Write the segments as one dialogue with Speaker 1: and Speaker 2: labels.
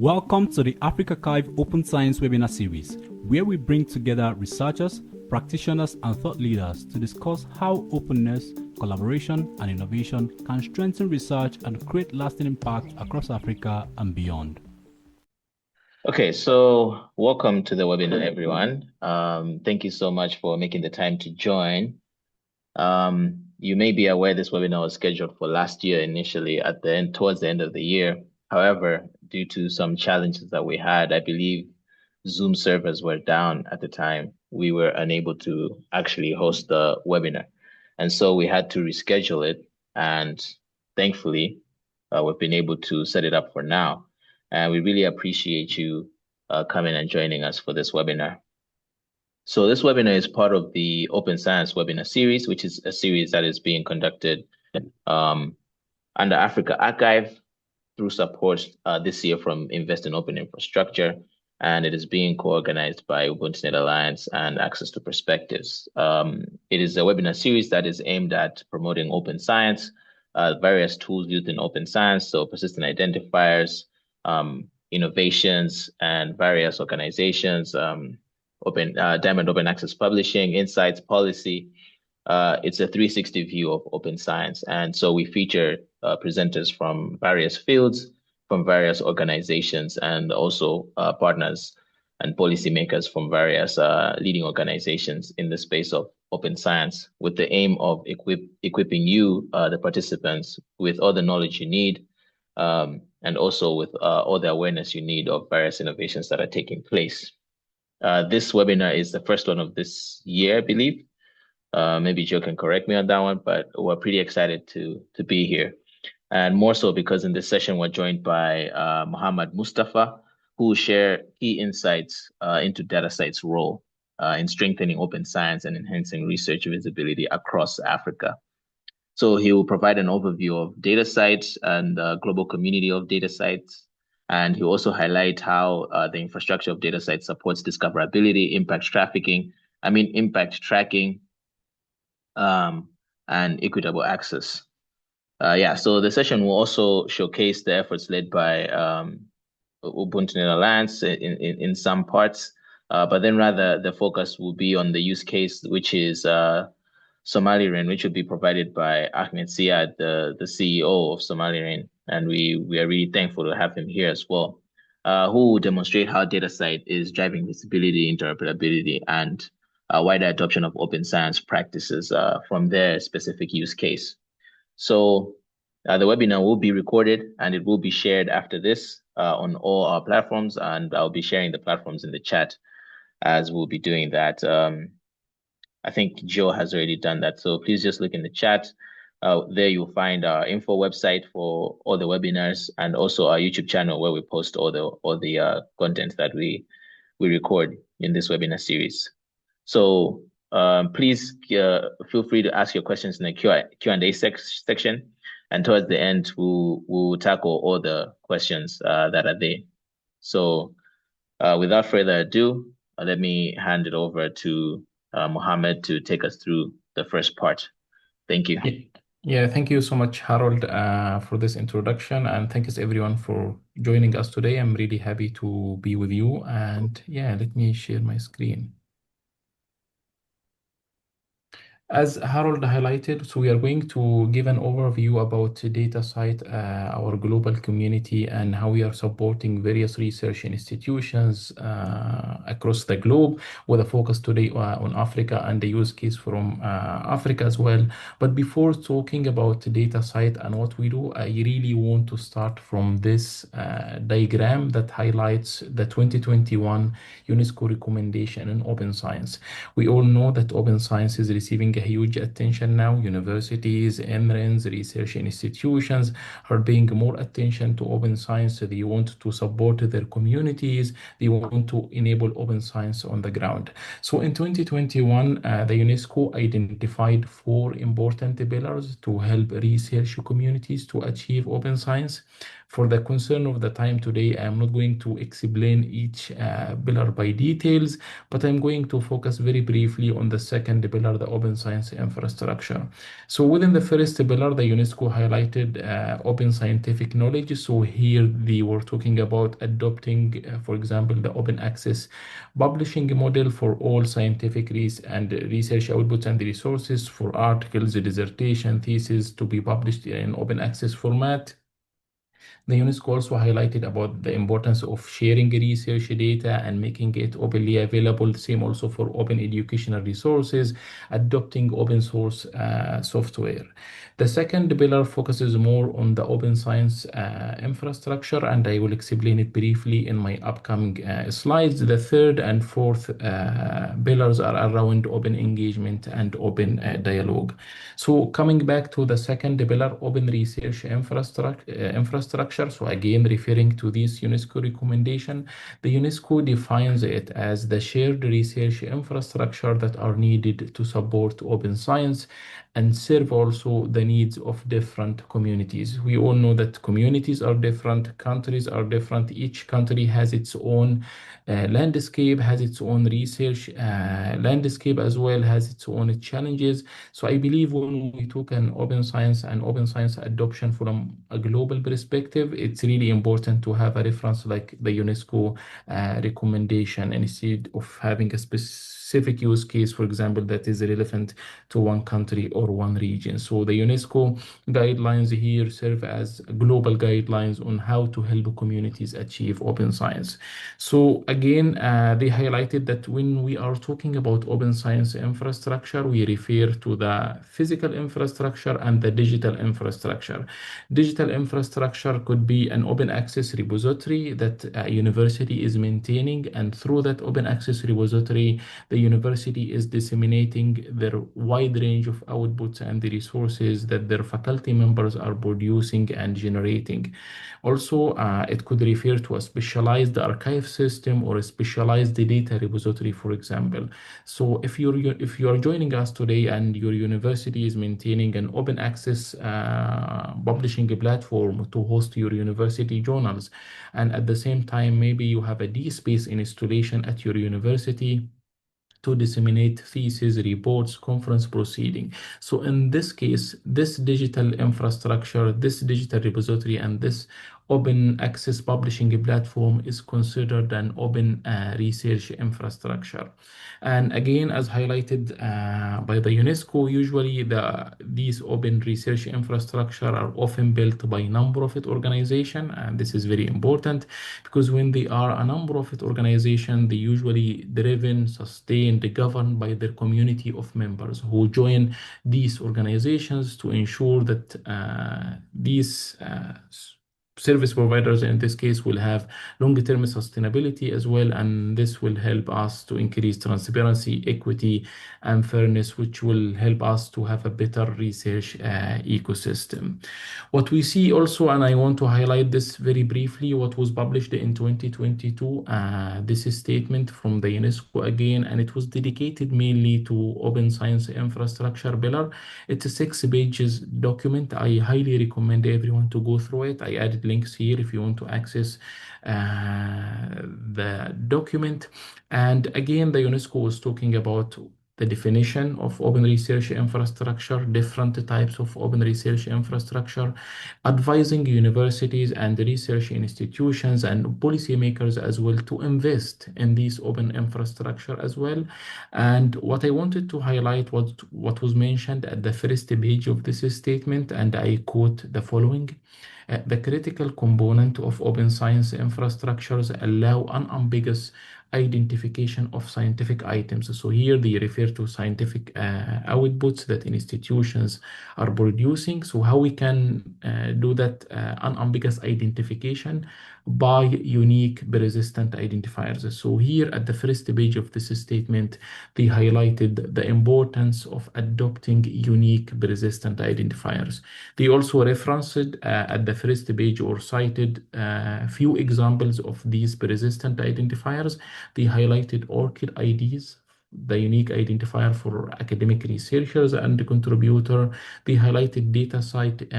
Speaker 1: Welcome to the Africa Archive Open Science webinar series, where we bring together researchers, practitioners, and thought leaders to discuss how openness, collaboration, and innovation can strengthen research and create lasting impact across Africa and beyond.
Speaker 2: Okay, so welcome to the webinar, everyone. Thank you so much for making the time to join. You may be aware this webinar was scheduled for last year initially towards the end of the year. However, due to some challenges that we had, I believe Zoom servers were down at the time. We were unable to actually host the webinar. And so we had to reschedule it. And thankfully, we've been able to set it up for now. And we really appreciate you coming and joining us for this webinar. So this webinar is part of the Open Science webinar series, which is a series that is being conducted under Africa Archive through support this year from Invest in Open Infrastructure, and it is being co-organized by UbuntuNet Alliance and Access to Perspectives. It is a webinar series that is aimed at promoting open science, various tools used in open science, so persistent identifiers, innovations, and various organizations, Diamond Open Access Publishing, Insights, Policy. It's a 360 view of open science. And so we feature presenters from various fields, from various organizations, and also partners and policymakers from various leading organizations in the space of open science, with the aim of equipping you, the participants, with all the knowledge you need, and also with all the awareness you need of various innovations that are taking place. This webinar is the first one of this year, I believe. Maybe Joe can correct me on that one, but we're pretty excited to be here. And more so because in this session, we're joined by Mohamad Mostafa, who will share key insights into DataCite's role in strengthening open science and enhancing research visibility across Africa. So he will provide an overview of DataCite and the global community of DataCite. And he'll also highlight how the infrastructure of DataCite supports discoverability, impact tracking, and equitable access. So the session will also showcase the efforts led by UbuntuNet Alliance in some parts, but then rather the focus will be on the use case, which is SomaliREN, which will be provided by Ahmed Siyad, the CEO of SomaliREN. And we are really thankful to have him here as well, who will demonstrate how DataCite is driving visibility, interoperability, and wider adoption of open science practices from their specific use case. So the webinar will be recorded and it will be shared after this on all our platforms, and I'll be sharing the platforms in the chat as we'll be doing that. I think Joe has already done that, so please just look in the chat. There you'll find our info website for all the webinars, and also our YouTube channel where we post all the content that we record in this webinar series. So please feel free to ask your questions in the Q&A section, and towards the end we'll tackle all the questions that are there. So without further ado, let me hand it over to Mohamad to take us through the first part. Thank you.
Speaker 3: Yeah, thank you so much, Harold, for this introduction, and thanks everyone for joining us today. I'm really happy to be with you, and yeah, let me share my screen. As Harold highlighted, so we are going to give an overview about DataCite, our global community, and how we are supporting various research institutions across the globe, with a focus today on Africa and the use case from Africa as well. But before talking about DataCite and what we do, I really want to start from this diagram that highlights the 2021 UNESCO Recommendation in Open Science. We all know that open science is receiving a huge attention now. Universities, MRENs, research institutions are paying more attention to open science. So they want to support their communities. They want to enable open science on the ground. So in 2021, the UNESCO identified 4 important pillars to help research communities to achieve open science. For the concern of the time today, I'm not going to explain each pillar by details, but I'm going to focus very briefly on the second pillar, the open science infrastructure. So within the first pillar, the UNESCO highlighted open scientific knowledge. So here they were talking about adopting, for example, the open access publishing model for all scientific and research outputs and resources for articles, dissertation, thesis to be published in open access format. The UNESCO also highlighted about the importance of sharing research data and making it openly available. Same also for open educational resources, adopting open source software. The second pillar focuses more on the open science infrastructure, and I will explain it briefly in my upcoming slides. The third and fourth pillars are around open engagement and open dialogue. So coming back to the second pillar, open research infrastructure. So again, referring to this UNESCO recommendation, the UNESCO defines it as the shared research infrastructure that are needed to support open science and serve also the needs of different communities. We all know that communities are different, countries are different. Each country has its own landscape, has its own research landscape as well, has its own challenges. So I believe when we talk an open science and open science adoption from a global perspective, it's really important to have a reference like the UNESCO recommendation instead of having a specific use case, for example, that is relevant to one country or one region. So the UNESCO guidelines here serve as global guidelines on how to help communities achieve open science. So again, they highlighted that when we are talking about open science infrastructure, we refer to the physical infrastructure and the digital infrastructure. Digital infrastructure could be an open access repository that a university is maintaining, and through that open access repository, the university is disseminating their wide range of outputs and the resources that their faculty members are producing and generating. Also, it could refer to a specialized archive system or a specialized data repository, for example. So if you are joining us today and your university is maintaining an open access publishing platform to host your university journals, and at the same time maybe you have a DSpace installation at your university to disseminate thesis, reports, conference proceeding. So in this case, this digital infrastructure, this digital repository, and this open access publishing platform is considered an open research infrastructure. And again, as highlighted by the UNESCO, usually these open research infrastructure are often built by non-profit organization, and this is very important because when they are a non-profit organization, they usually driven, sustained, governed by their community of members who join these organizations to ensure that these service providers in this case will have long-term sustainability as well, and this will help us to increase transparency, equity, and fairness, which will help us to have a better research ecosystem. What we see also, and I want to highlight this very briefly, what was published in 2022, this is statement from the UNESCO again, and it was dedicated mainly to open science infrastructure pillar. It's a 6 pages document. I highly recommend everyone to go through it. I added links here if you want to access the document. And again, the UNESCO was talking about the definition of open research infrastructure, different types of open research infrastructure, advising universities and research institutions and policymakers as well to invest in these open infrastructure as well. And what I wanted to highlight was what was mentioned at the first page of this statement, and I quote the following. The critical component of open science infrastructures allow unambiguous identification of scientific items. So here they refer to scientific outputs that institutions are producing. So how we can do that unambiguous identification by unique persistent identifiers. So here at the first page of this statement, they highlighted the importance of adopting unique persistent identifiers. They also referenced at the first page or cited a few examples of these persistent identifiers. They highlighted ORCID IDs the unique identifier for academic researchers and contributor. They highlighted DataCite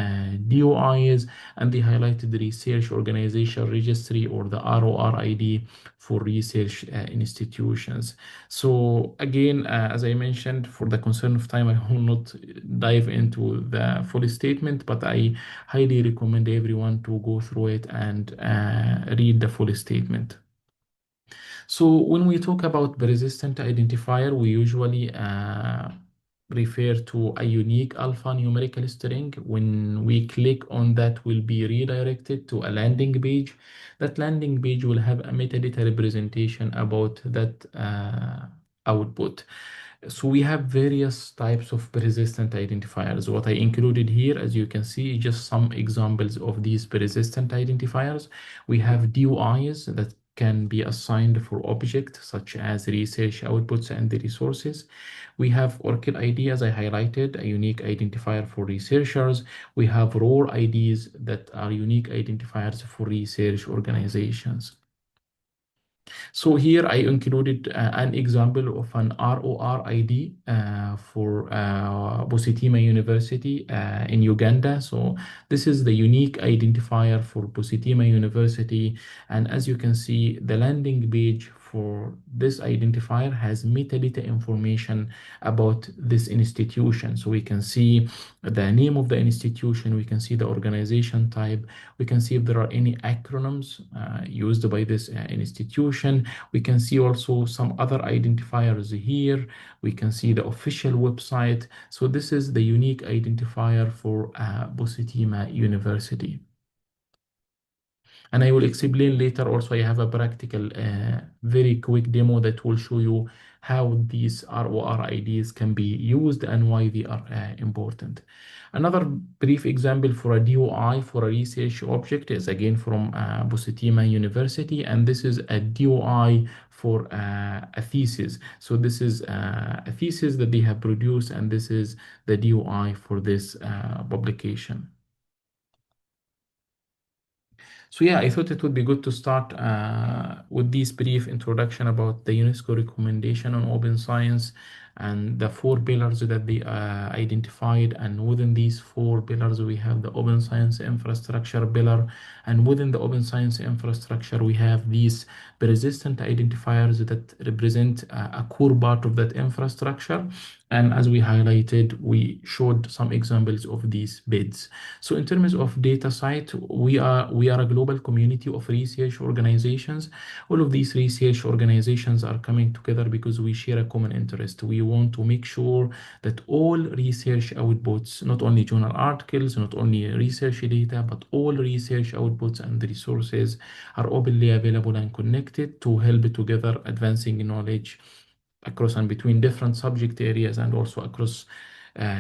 Speaker 3: DOIs, and they highlighted the research organization registry, or the ROR ID, for research institutions. So again, as I mentioned, for the concern of time, I will not dive into the full statement, but I highly recommend everyone to go through it and read the full statement. So when we talk about persistent identifier, we usually refer to a unique alphanumerical string. When we click on that, will be redirected to a landing page. That landing page will have a metadata representation about that output. So we have various types of persistent identifiers. What I included here, as you can see, just some examples of these persistent identifiers. We have DOIs that can be assigned for objects such as research outputs and the resources. We have ORCID ID, as I highlighted, a unique identifier for researchers. We have ROR IDs that are unique identifiers for research organizations. So here I included an example of an ROR ID for Positima University in Uganda. So this is the unique identifier for Positima University. And as you can see, the landing page for this identifier has metadata information about this institution. So we can see the name of the institution, we can see the organization type, we can see if there are any acronyms used by this institution. We can see also some other identifiers here. We can see the official website. So this is the unique identifier for Positima University. And I will explain later also. I have a practical, very quick demo that will show you how these ROR IDs can be used and why they are important. Another brief example for a DOI for a research object is again from Positima University, and this is a DOI for a thesis. So this is a thesis that they have produced, and this is the DOI for this publication. So yeah, I thought it would be good to start with this brief introduction about the UNESCO recommendation on open science and the 4 pillars that they identified. And within these 4 pillars, we have the open science infrastructure pillar. And within the open science infrastructure, we have these persistent identifiers that represent a core part of that infrastructure. And as we highlighted, we showed some examples of these bids. So in terms of DataCite, we are a global community of research organizations. All of these research organizations are coming together because we share a common interest. We want to make sure that all research outputs, not only journal articles, not only research data, but all research outputs and resources are openly available and connected to help together advancing knowledge across and between different subject areas, and also across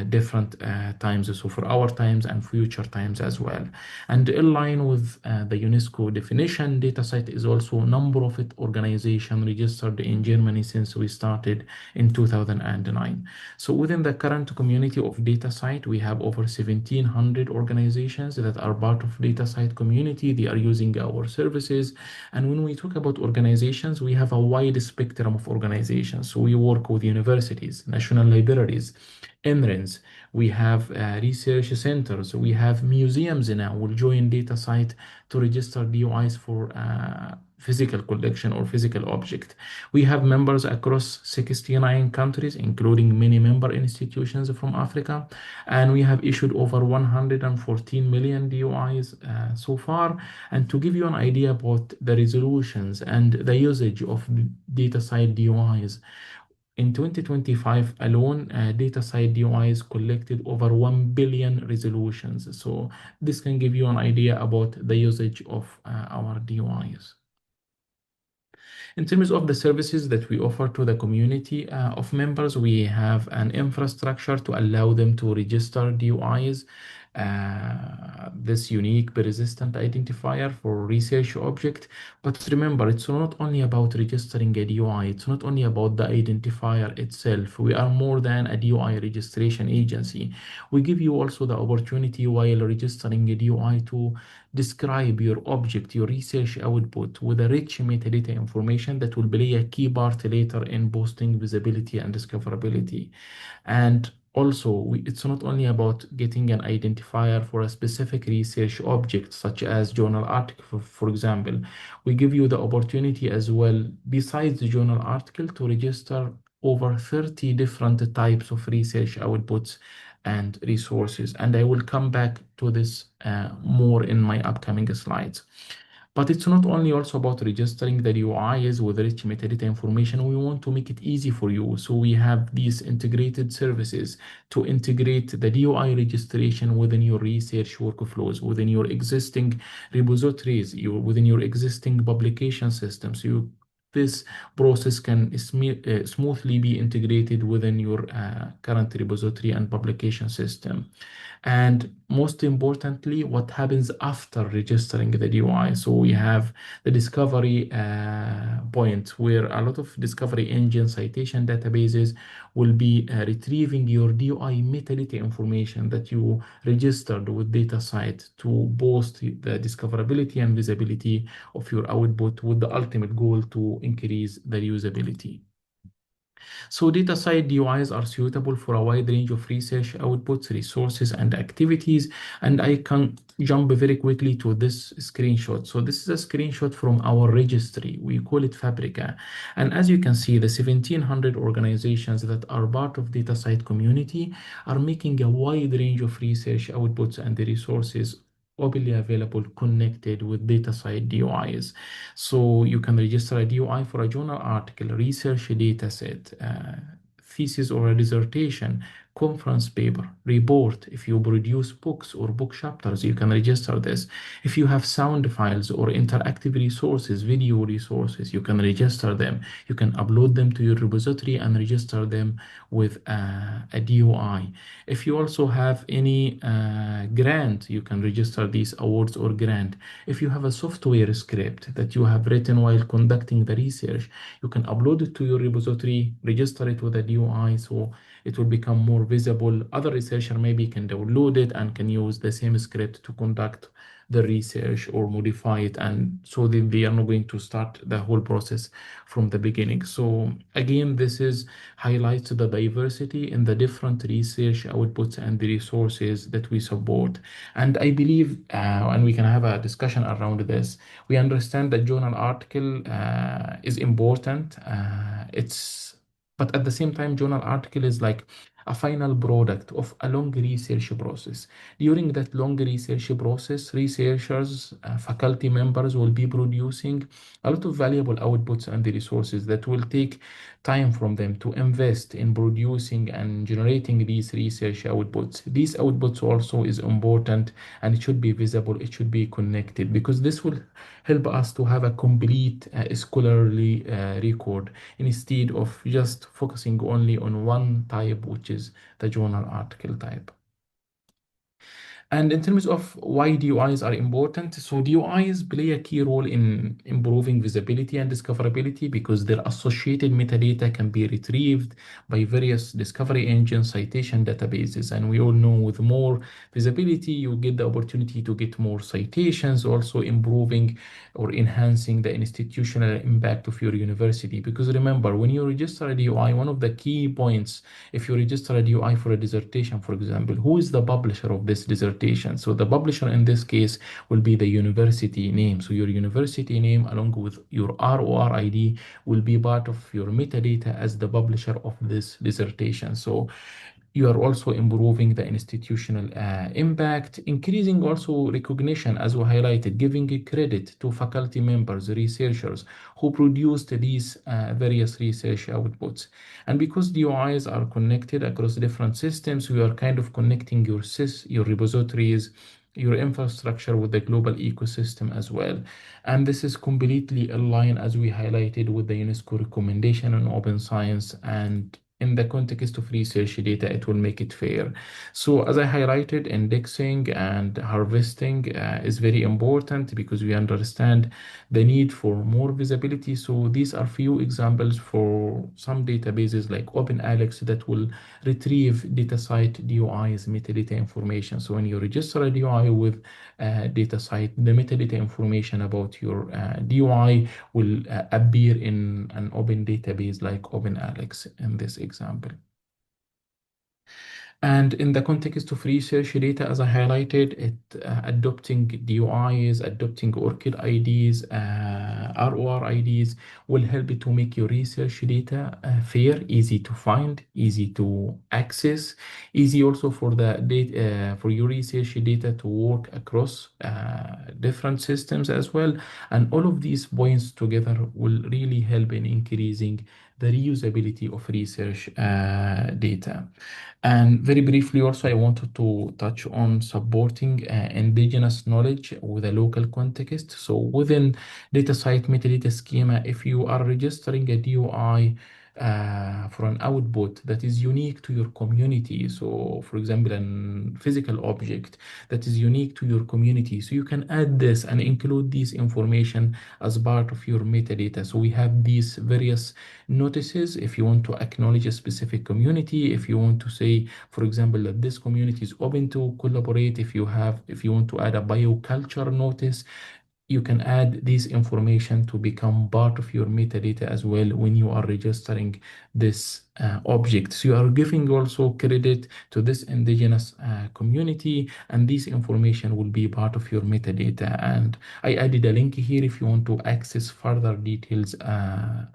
Speaker 3: different times, so for our times and future times as well. And in line with the UNESCO definition, DataCite is also a number of it organization registered in Germany since we started in 2009. So within the current community of DataCite, we have over 1,700 organizations that are part of DataCite community. They are using our services. And when we talk about organizations, we have a wide spectrum of organizations. So we work with universities, national libraries, INRINs, we have research centers, we have museums now will join DataCite to register DOIs for physical collection or physical object. We have members across 69 countries, including many member institutions from Africa, and we have issued over 114 million DOIs so far. And to give you an idea about the resolutions and the usage of DataCite DOIs, in 2025 alone, DataCite DOIs collected over 1 billion resolutions. So this can give you an idea about the usage of our DOIs. In terms of the services that we offer to the community of members, we have an infrastructure to allow them to register DOIs. this unique persistent identifier for research object. But remember, it's not only about registering a DOI, it's not only about the identifier itself. We are more than a DOI registration agency. We give you also the opportunity while registering a DOI to describe your object, your research output with a rich metadata information that will play a key part later in boosting visibility and discoverability. And also, it's not only about getting an identifier for a specific research object, such as journal article, for example. We give you the opportunity as well, besides the journal article, to register over 30 different types of research outputs and resources. And I will come back to this more in my upcoming slides. But it's not only also about registering the DOIs with rich metadata information. We want to make it easy for you. So we have these integrated services to integrate the DOI registration within your research workflows, within your existing repositories, within your existing publication systems. This process can smoothly be integrated within your current repository and publication system. And most importantly, what happens after registering the DOI. So we have the discovery point where a lot of discovery engine citation databases will be retrieving your DOI metadata information that you registered with DataCite to boost the discoverability and visibility of your output with the ultimate goal to increase the usability. So DataCite DOIs are suitable for a wide range of research outputs, resources, and activities. And I can jump very quickly to this screenshot. So this is a screenshot from our registry. We call it Fabrica. And as you can see, the 1,700 organizations that are part of DataCite community are making a wide range of research outputs and the resources openly available connected with DataCite DOIs. So you can register a DOI for a journal article, research data set, thesis or a dissertation, conference paper, report. If you produce books or book chapters, you can register this. If you have sound files or interactive resources, video resources, you can register them. You can upload them to your repository and register them with a DOI. If you also have any grant, you can register these awards or grant. If you have a software script that you have written while conducting the research, you can upload it to your repository, register it with a DOI, so it will become more visible. Other researcher maybe can download it and can use the same script to conduct the research or modify it, and so they are not going to start the whole process from the beginning. So again, this is highlights the diversity in the different research outputs and the resources that we support. And I believe, and we can have a discussion around this, we understand that journal article is important. But at the same time, journal article is like a final product of a long research process. During that long research process, researchers, faculty members will be producing a lot of valuable outputs and the resources that will take time from them to invest in producing and generating these research outputs. These outputs also is important, and it should be visible, it should be connected, because this will help us to have a complete scholarly record instead of just focusing only on one type, which is the journal article type. And in terms of why DOIs are important, so DOIs play a key role in improving visibility and discoverability because their associated metadata can be retrieved by various discovery engine citation databases. And we all know with more visibility, you get the opportunity to get more citations, also improving or enhancing the institutional impact of your university. Because remember, when you register a DOI, one of the key points, if you register a DOI for a dissertation, for example, who is the publisher of this dissertation? So the publisher in this case will be the university name. So your university name along with your ROR ID will be part of your metadata as the publisher of this dissertation. So you are also improving the institutional impact, increasing also recognition, as we highlighted, giving credit to faculty members, researchers who produced these various research outputs. And because DOIs are connected across different systems, we are kind of connecting your repositories, your infrastructure with the global ecosystem as well. And this is completely aligned, as we highlighted, with the UNESCO recommendation on open science and in the context of research data, it will make it fair. So as I highlighted, indexing and harvesting is very important because we understand the need for more visibility. So these are few examples for some databases like OpenAlex that will retrieve DataCite DOIs metadata information. So when you register a DOI with DataCite, the metadata information about your DOI will appear in an open database like OpenAlex in this example. And in the context of research data, as I highlighted, adopting DOIs, adopting ORCID IDs, ROR IDs will help you to make your research data fair, easy to find, easy to access, easy also for the data for your research data to work across different systems as well. And all of these points together will really help in increasing the reusability of research data. And very briefly, also, I wanted to touch on supporting indigenous knowledge with a local context. So within DataCite metadata schema, if you are registering a DOI for an output that is unique to your community, so for example, a physical object that is unique to your community, so you can add this and include this information as part of your metadata. So we have these various notices if you want to acknowledge a specific community, if you want to say, for example, that this community is open to collaborate, if you want to add a bioculture notice, you can add this information to become part of your metadata as well when you are registering this object. So you are giving also credit to this indigenous community, and this information will be part of your metadata. And I added a link here if you want to access further details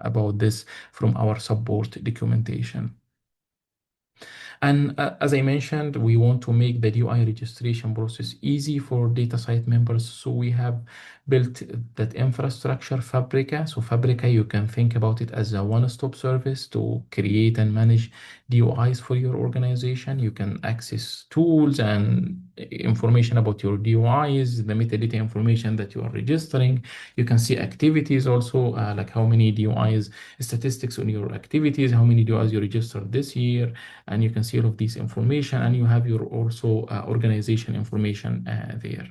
Speaker 3: about this from our support documentation. And as I mentioned, we want to make the DOI registration process easy for DataCite members. So we have built that infrastructure, Fabrica. So Fabrica, you can think about it as a one-stop service to create and manage DOIs for your organization. You can access tools and information about your DOIs, the metadata information that you are registering. You can see activities also, like how many DOIs, statistics on your activities, how many DOIs you registered this year, and you can see all of this information, and you have your also organization information there.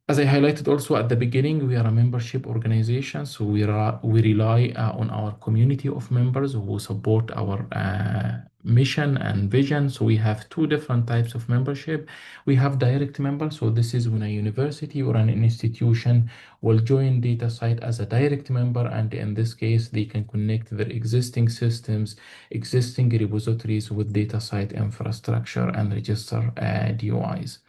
Speaker 3: As I highlighted also at the beginning, we are a membership organization, so we rely on our community of members who support our mission and vision. So we have two different types of membership. We have direct members, so this is when a university or an institution will join DataCite as a direct member, and in this case, they can connect their existing systems, existing repositories with DataCite infrastructure and register DOIs.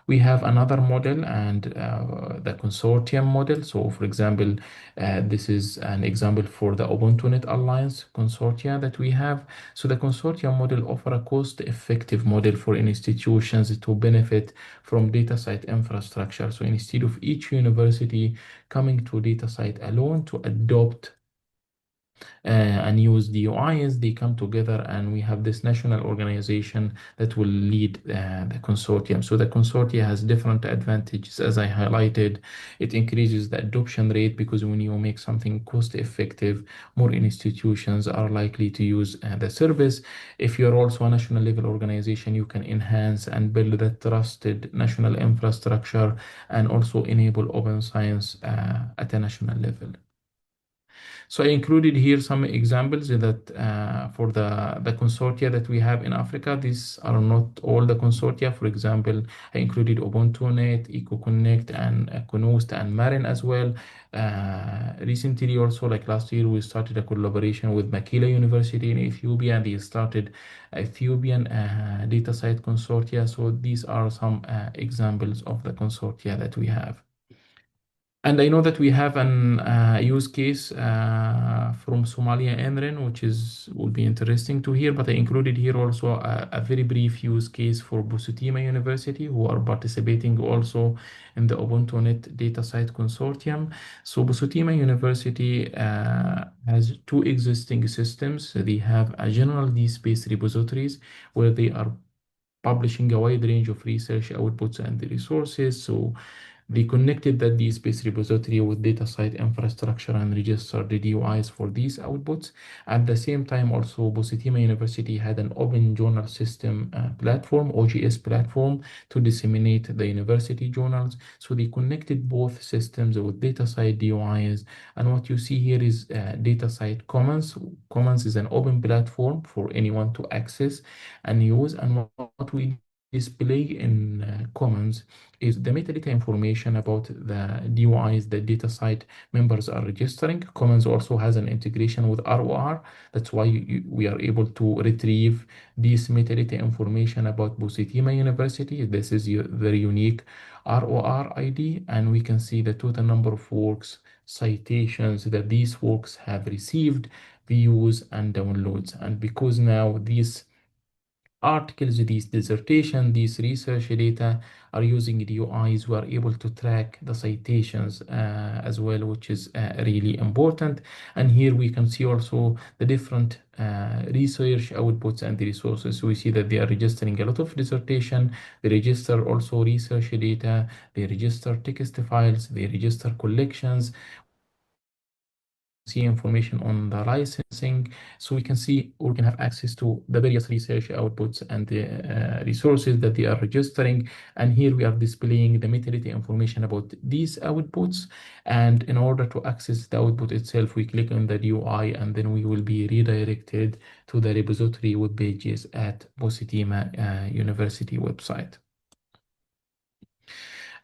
Speaker 3: We have another model and the consortium model. So for example, this is an example for the UbuntuNet Alliance consortia that we have. So the consortium model offer a cost-effective model for institutions to benefit from DataCite infrastructure. So instead of each university coming to DataCite alone to adopt and use DOIs, they come together and we have this national organization that will lead the consortium. So the consortia has different advantages, as I highlighted. It increases the adoption rate because when you make something cost effective, more institutions are likely to use the service. If you're also a national level organization, you can enhance and build the trusted national infrastructure and also enable open science at a national level. So I included here some examples that for the consortia that we have in Africa. These are not all the consortia. For example, I included UbuntuNet, EcoConnect, and Econost and Marin as well. Recently also, like last year, we started a collaboration with Makila University in Ethiopia, and they started Ethiopian DataCite consortia. So these are some examples of the consortia that we have. And I know that we have an use case from SomaliREN, which will be interesting to hear, but I included here also a very brief use case for Busutima University, who are participating also in the UbuntuNet DataCite Consortium. So Busutima University has two existing systems. They have a general DSpace repositories where they are publishing a wide range of research outputs and the resources. So They connected that DSpace repository with DataCite infrastructure and registered the DOIs for these outputs. At the same time, also, Positima University had an open journal system platform, OGS platform, to disseminate the university journals. So they connected both systems with DataCite DOIs. And what you see here is DataCite Commons. Commons is an open platform for anyone to access and use. And what we display in Commons is the metadata information about the DOIs that DataCite members are registering. Commons also has an integration with ROR. That's why we are able to retrieve this metadata information about Positima University. This is their unique ROR ID, and we can see the total number of works, citations that these works have received, views, and downloads. And because now these articles, these dissertation, these research data are using DOIs, we are able to track the citations as well, which is really important. And here we can see also the different research outputs and the resources. So we see that they are registering a lot of dissertation, they register also research data, they register text files, they register collections, see information on the licensing, so we can see or we can have access to the various research outputs and the resources that they are registering. And here we are displaying the metadata information about these outputs. And in order to access the output itself, we click on the DOI, and then we will be redirected to the repository web pages at Positima University website.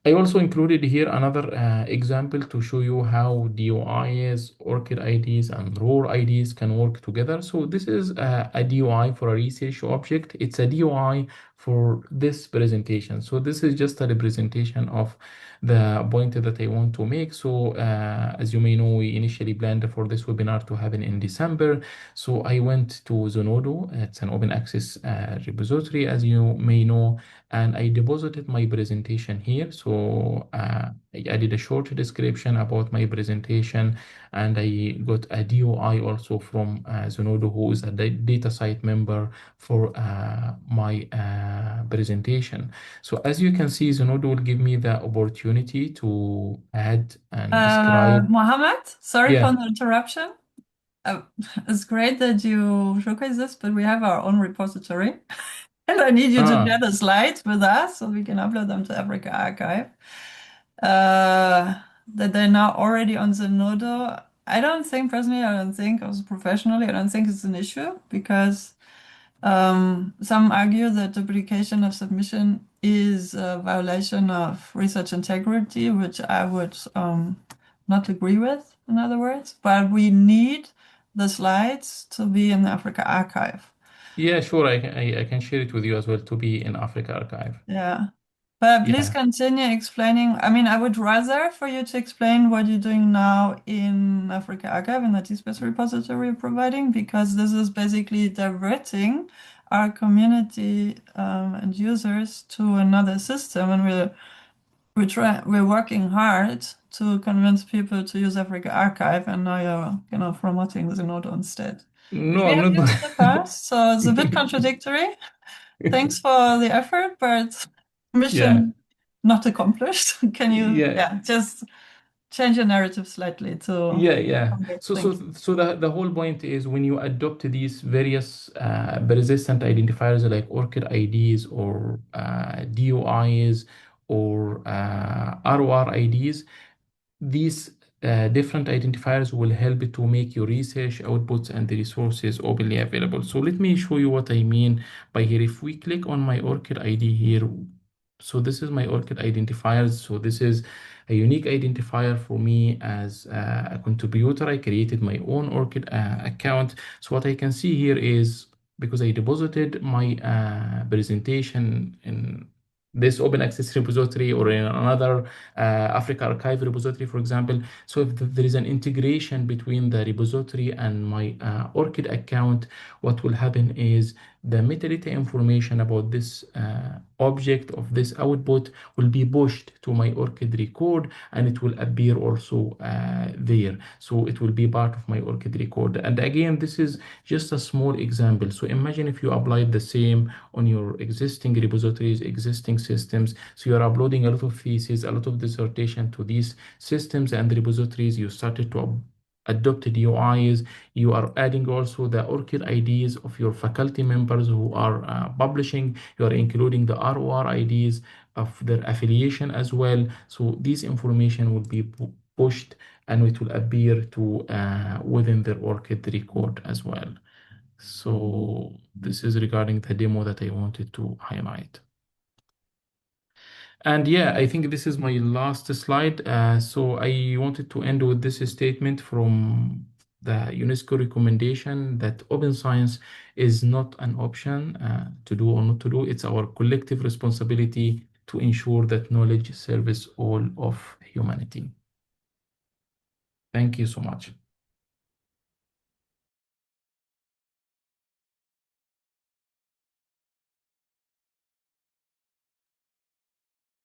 Speaker 3: I also included here another example to show you how DOIs, ORCID IDs, and ROR IDs can work together. So this is a DOI for a research object. It's a DOI for this presentation. So this is just a representation of the point that I want to make. So as you may know, we initially planned for this webinar to happen in December. So I went to Zenodo. It's an open access repository, as you may know, and I deposited my presentation here. So I added a short description about my presentation, and I got a DOI also from Zenodo, who is a DataCite member for my presentation. So as you can see, Zenodo will give me the opportunity to add and describe.
Speaker 4: Mohammed, sorry for
Speaker 3: Yeah.
Speaker 4: the interruption. It's great that you showcase this, but we have our own repository. And I need you to share the slides with us so we can upload them to Africa Archive. That they're now already on Zenodo. I don't think also professionally, I don't think it's an issue, because some argue that duplication of submission is a violation of research integrity, which I would not agree with, in other words. But we need the slides to be in the Africa Archive.
Speaker 3: Yeah, sure. I can share it with you as well to be in Africa Archive.
Speaker 4: Yeah. But please
Speaker 3: Yeah.
Speaker 4: continue explaining. I mean, I would rather for you to explain what you're doing now in Africa Archive in the DSpace repository you're providing, because this is basically diverting our community and users to another system, and we're working hard to convince people to use Africa Archive, and now you're promoting Zenodo instead.
Speaker 3: No,
Speaker 4: We
Speaker 3: I'm
Speaker 4: have
Speaker 3: not.
Speaker 4: used in the past, so it's a bit contradictory. Thanks for the effort, but mission not accomplished. Can you just change your narrative slightly to
Speaker 3: Yeah. So
Speaker 4: things?
Speaker 3: the whole point is when you adopt these various persistent identifiers like ORCID IDs or DOIs or ROR IDs, these different identifiers will help to make your research outputs and the resources openly available. So let me show you what I mean by here. If we click on my ORCID ID here, so this is my ORCID identifiers. So this is a unique identifier for me as a contributor. I created my own ORCID account. So what I can see here is, because I deposited my presentation in this open access repository or in another Africa Archive repository, for example. So if there is an integration between the repository and my ORCID account, what will happen is the metadata information about this object of this output will be pushed to my ORCID record, and it will appear also there. So it will be part of my ORCID record. And again, this is just a small example. So imagine if you applied the same on your existing repositories, existing systems. So you're uploading a lot of theses, a lot of dissertation to these systems and repositories. You started to adopt DOIs. You are adding also the ORCID IDs of your faculty members who are publishing. You are including the ROR IDs of their affiliation as well. So this information will be pushed, and it will appear to within their ORCID record as well. So this is regarding the demo that I wanted to highlight. And yeah, I think this is my last slide. So I wanted to end with this statement from the UNESCO recommendation that open science is not an option to do or not to do. It's our collective responsibility to ensure that knowledge serves all of humanity. Thank you so much.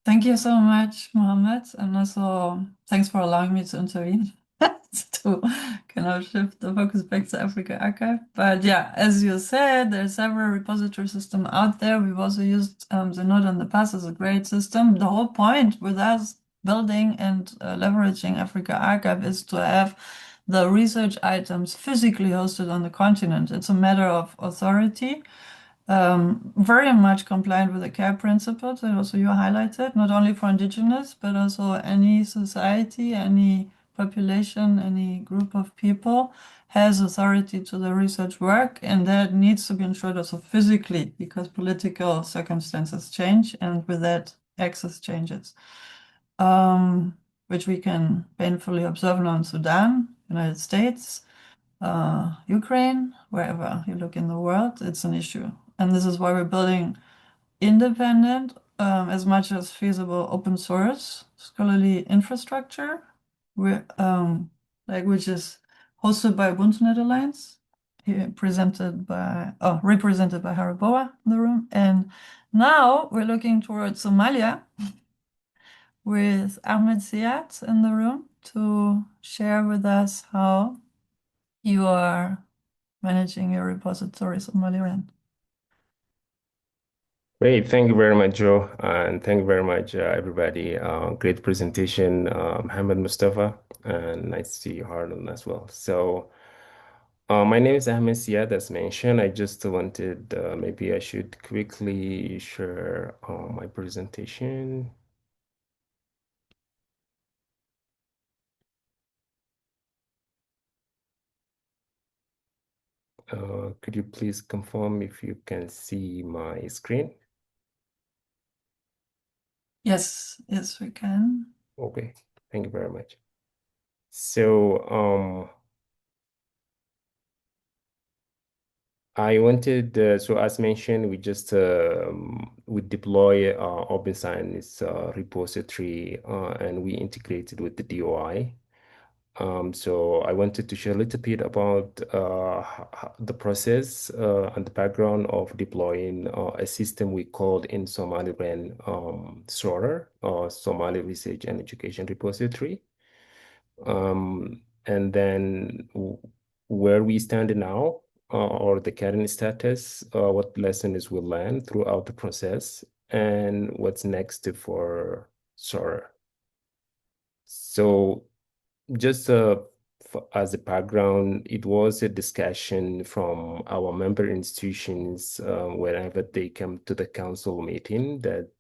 Speaker 4: Thank you so much, Mohammed, and also thanks for allowing me to intervene to kind of shift the focus back to Africa Archive. But yeah, as you said, there's several repository systems out there. We've also used the Node in the past as a great system. The whole point with us building and leveraging Africa Archive is to have the research items physically hosted on the continent. It's a matter of authority. Very much compliant with the CARE principles that also you highlighted, not only for indigenous, but also any society, any population, any group of people has authority to the research work, and that needs to be ensured also physically because political circumstances change, and with that, access changes, which we can painfully observe now in Sudan, United States, Ukraine, wherever you look in the world, it's an issue. And this is why we're building independent, as much as feasible, open source scholarly infrastructure, which is hosted by UbuntuNet Alliance, represented by Haraboa in the room. And now we're looking towards Somalia with Ahmed Siyad in the room to share with us how you are managing your repository, SomaliREN.
Speaker 5: Great. Thank you very much, Joe. And thank you very much, everybody. Great presentation, Mohamad Mostafa. And nice to see you, Harlan, as well. So my name is Ahmed Siyad, as mentioned. I just wanted, maybe I should quickly share my presentation. Could you please confirm if you can see my screen?
Speaker 4: Yes, we can.
Speaker 5: Okay, thank you very much. So I wanted, so as mentioned, we just we deploy Open Science repository and we integrated with the DOI. So I wanted to share a little bit about the process and the background of deploying a system we called in SomaliREN SORR, or Somali Research and Education Repository. And then where we stand now, or the current status, what lessons we learned throughout the process, and what's next for SORR. So just as a background, it was a discussion from our member institutions whenever they come to the council meeting that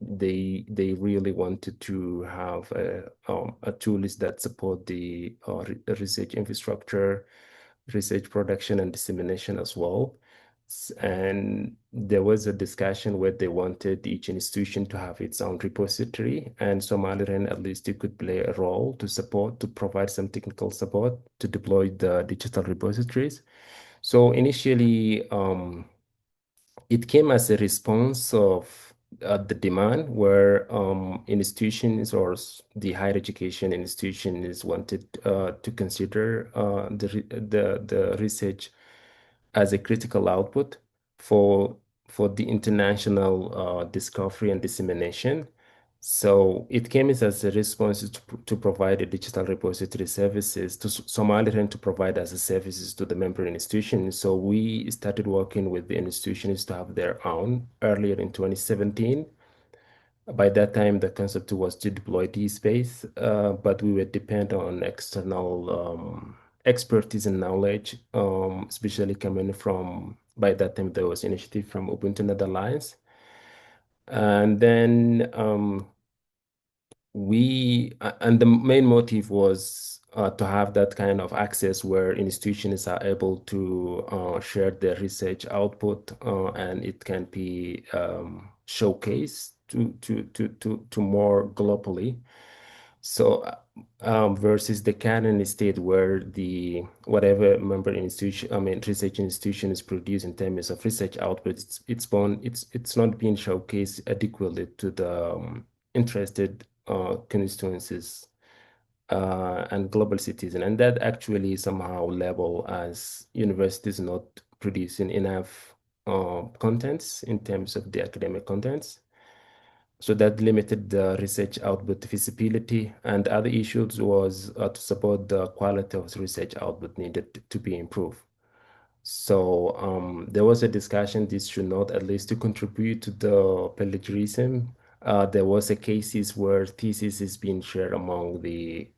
Speaker 5: they really wanted to have a tools that support the research infrastructure, research production and dissemination as well. And there was a discussion where they wanted each institution to have its own repository, and SomaliREN at least it could play a role to provide some technical support to deploy the digital repositories. So initially, it came as a response of the demand where institutions or the higher education institutions wanted to consider the research as a critical output for the international discovery and dissemination. So it came as a response to provide a digital repository services to SomaliREN to provide as a services to the member institutions. So we started working with the institutions to have their own earlier in 2017. By that time, the concept was to deploy DSpace, but we were dependent on external expertise and knowledge, especially coming from, by that time, there was initiative from UbuntuNet Alliance. And then and the main motive was to have that kind of access where institutions are able to share their research output and it can be showcased to more globally. So versus the current state where whatever member institution, research institution is produced in terms of research output, it's not being showcased adequately to the interested constituencies and global citizen, and that actually somehow label as universities not producing enough contents in terms of the academic contents. So that limited the research output feasibility, and other issues was to support the quality of the research output needed to be improved. So there was a discussion this should not at least to contribute to the plagiarism. There was a cases where thesis is being shared among the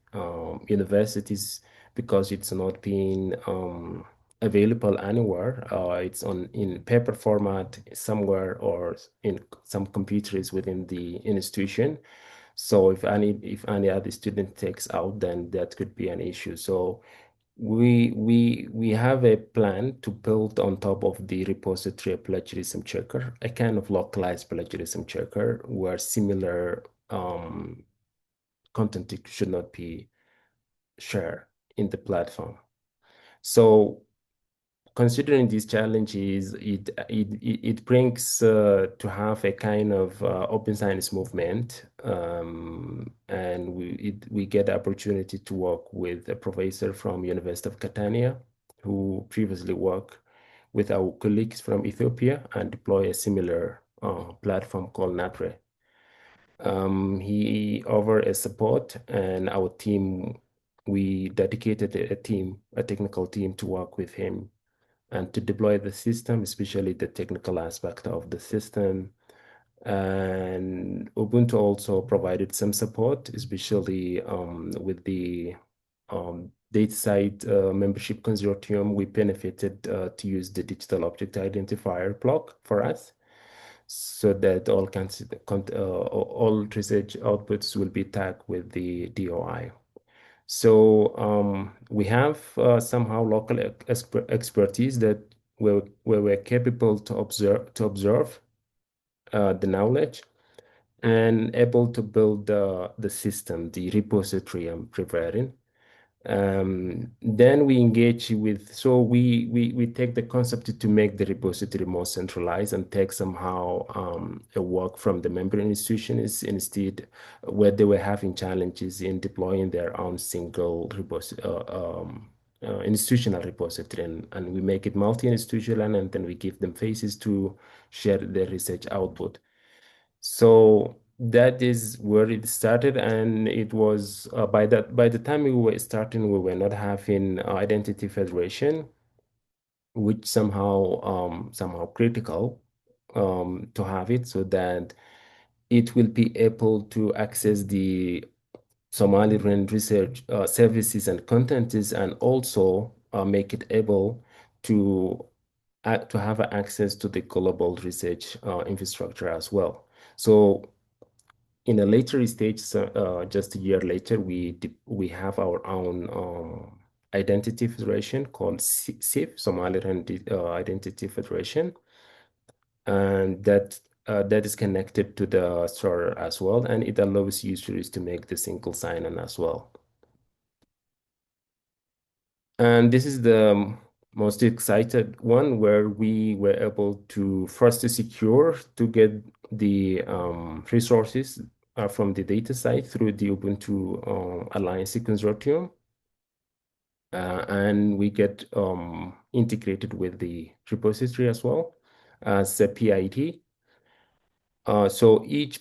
Speaker 5: universities because it's not being available anywhere. It's in paper format somewhere or in some computers within the institution. So if any other student takes out, then that could be an issue. So we have a plan to build on top of the repository a plagiarism checker, a kind of localized plagiarism checker where similar content should not be shared in the platform. So considering these challenges, it brings to have a kind of open science movement, and we get the opportunity to work with a professor from University of Catania, who previously worked with our colleagues from Ethiopia and deploy a similar platform called NATRE. He offered a support, and our team, we dedicated a technical team to work with him and to deploy the system, especially the technical aspect of the system. And Ubuntu also provided some support, especially with the DataCite membership consortium. We benefited to use the digital object identifier block for us, so that all research outputs will be tagged with the DOI. So we have somehow local expertise that we're capable to observe the knowledge and able to build the system, the repository I'm preparing. Then we engage with, so we take the concept to make the repository more centralized and take somehow a work from the member institutions instead, where they were having challenges in deploying their own single institutional repository, and we make it multi-institutional, and then we give them phases to share their research output. So that is where it started, and it was by the time we were starting, we were not having identity federation, which somehow critical to have it so that it will be able to access the SomaliREN research services and contents, and also make it able to have access to the global research infrastructure as well. So in a later stage, just a year later, we have our own identity federation called SIF, SomaliREN Identity Federation, and that is connected to the server as well, and it allows users to make the single sign-on as well. And this is the most excited one, where we were able to first secure to get the resources from the DataCite through the Ubuntu Alliance consortium. And we get integrated with the repository as well as a PID. So each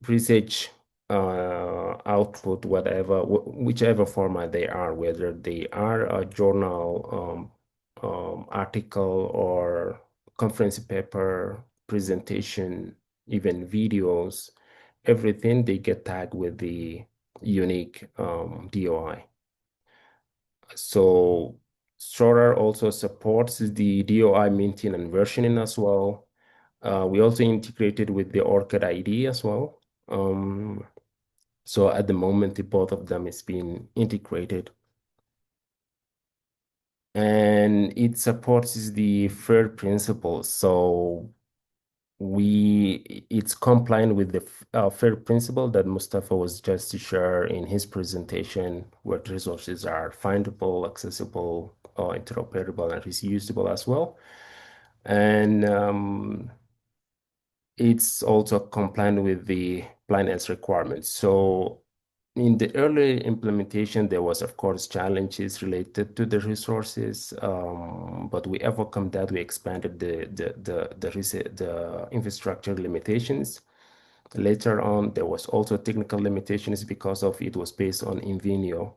Speaker 5: research output, whichever format they are, whether they are a journal, article, or conference paper, presentation, even videos, everything, they get tagged with the unique DOI. So SORAR also supports the DOI minting and versioning as well. We also integrated with the ORCID ID as well. So at the moment, both of them is being integrated. And it supports the FAIR principles. So it's compliant with the FAIR principle that Mostafa was just to share in his presentation, where resources are findable, accessible, interoperable, and reusable as well. And it's also compliant with the Plan S requirements. So in the early implementation, there was, of course, challenges related to the resources, but we overcome that. We expanded the infrastructure limitations. Later on, there was also technical limitations because of it was based on Invenio,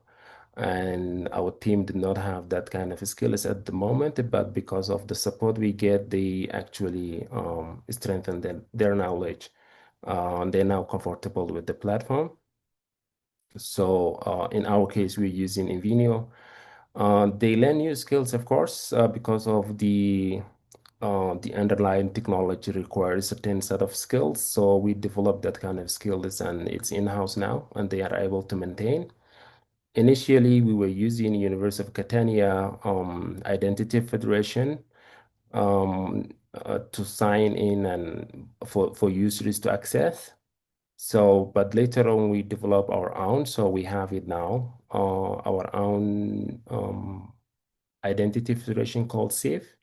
Speaker 5: and our team did not have that kind of skills at the moment. But because of the support we get, they actually strengthened their knowledge. They're now comfortable with the platform. So in our case, we're using Invenio. They learn new skills, of course, because of the underlying technology requires a certain set of skills. So we developed that kind of skills, and it's in-house now, and they are able to maintain. Initially, we were using University of Catania Identity Federation to sign in and for users to access. So, but later on, we develop our own. So we have it now, our own identity federation called SAFE.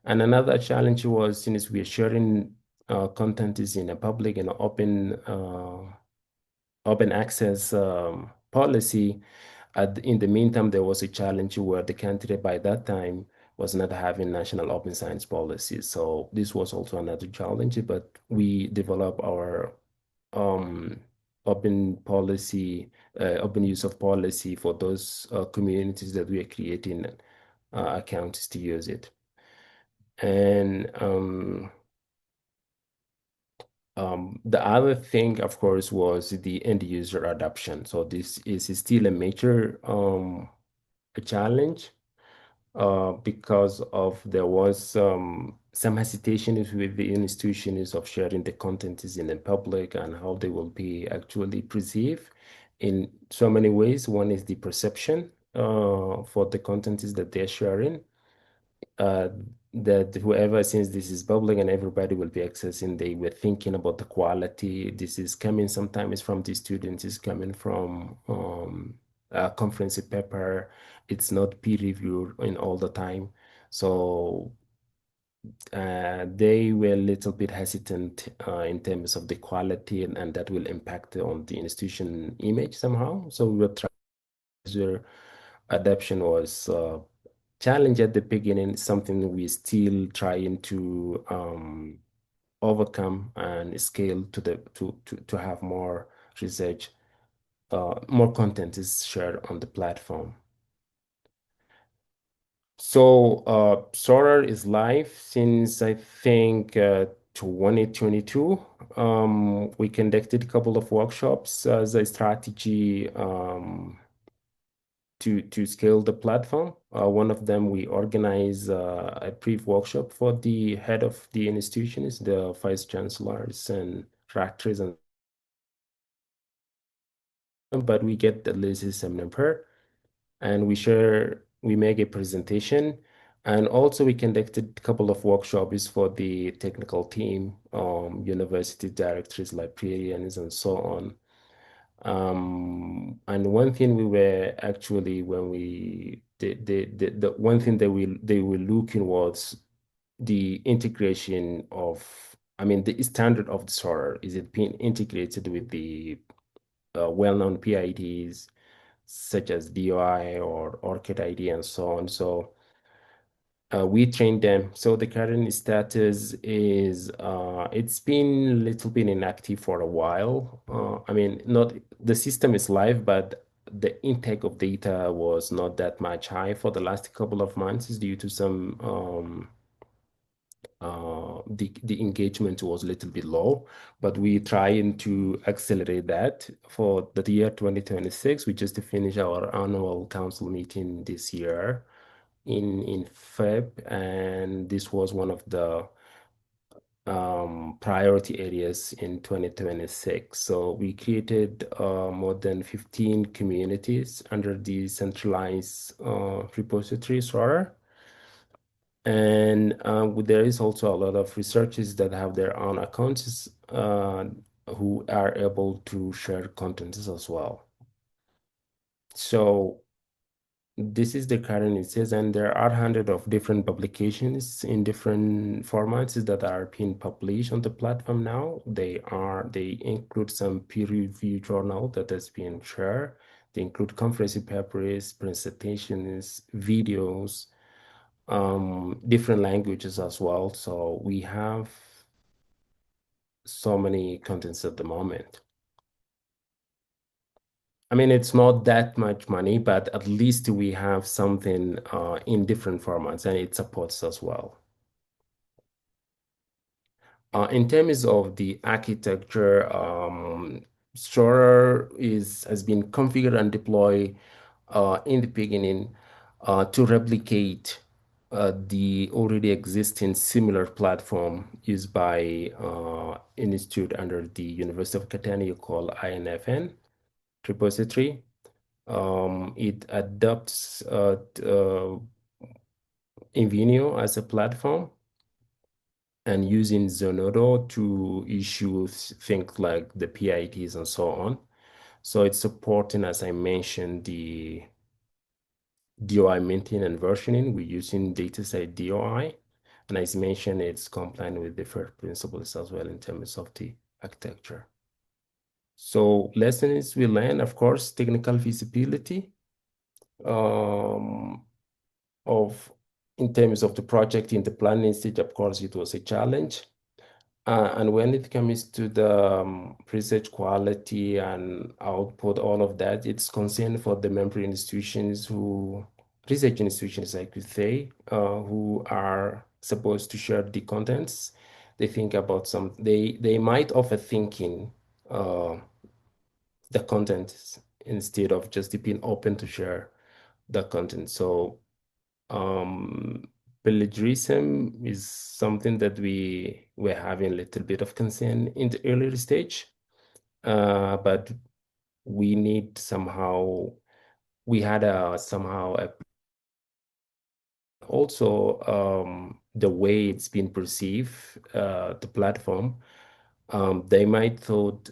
Speaker 5: And another challenge was, since we are sharing content is in a public and open access policy, in the meantime, there was a challenge where the country by that time was not having national open science policy. So this was also another challenge, but we developed our open policy, open use of policy for those communities that we are creating accounts to use it. And the other thing, of course, was the end user adoption. So this is still a major a challenge because of there was some hesitation with the institutions of sharing the content is in the public and how they will be actually perceived in so many ways. One is the perception for the content is that they're sharing. That whoever, since this is public and everybody will be accessing, they were thinking about the quality. This is coming sometimes from the students, is coming from a conference paper. It's not peer reviewed in all the time. So they were a little bit hesitant in terms of the quality, and that will impact on the institution image somehow. So we were trying, adoption was challenge at the beginning, something we're still trying to overcome and scale to have more research, more content is shared on the platform. So SORAR is live since I think 2022. We conducted a couple of workshops as a strategy to scale the platform. One of them, we organize a brief workshop for the head of the institutions, the vice chancellors and rectors, but we get at least some number, and we make a presentation, and also we conducted a couple of workshops for the technical team, university directors, librarians, and so on. And one thing we were actually, when we the one thing that they were looking was the integration of, I mean, the standard of the SORAR. Is it being integrated with the well-known PIDs, such as DOI or ORCID ID and so on. So we trained them. So the current status is it's been a little bit inactive for a while. I mean, not the system is live, but the intake of data was not that much high for the last couple of months due to some the engagement was a little bit low, but we trying to accelerate that for the year 2026. We just finished our annual council meeting this year in Feb, and this was one of the priority areas in 2026. So we created more than 15 communities under the centralized repositories ROR. And there is also a lot of researchers that have their own accounts who are able to share contents as well. So this is the current instance, and there are hundreds of different publications in different formats that are being published on the platform now. They include some peer-reviewed journal that has been shared. They include conference papers, presentations, videos, different languages as well. So we have so many contents at the moment. I mean, it's not that much money, but at least we have something in different formats, and it supports as well. In terms of the architecture, Storer has been configured and deployed in the beginning to replicate the already existing similar platform used by institute under the University of Catania called INFN repository. It adopts Invenio as a platform and using Zenodo to issue things like the PIDs and so on. So it's supporting, as I mentioned, the DOI maintain and versioning. We're using DataCite DOI. And as mentioned, it's compliant with the first principles as well in terms of the architecture. So lessons we learn, of course, technical feasibility in terms of the project in the planning stage. Of course, it was a challenge. And when it comes to the research quality and output, all of that, it's concern for the member institutions research institutions, I could say, who are supposed to share the contents. They think about they might overthinking the contents instead of just being open to share the content. So plagiarism is something that we were having a little bit of concern in the earlier stage, but we had also the way it's been perceived, the platform, they might thought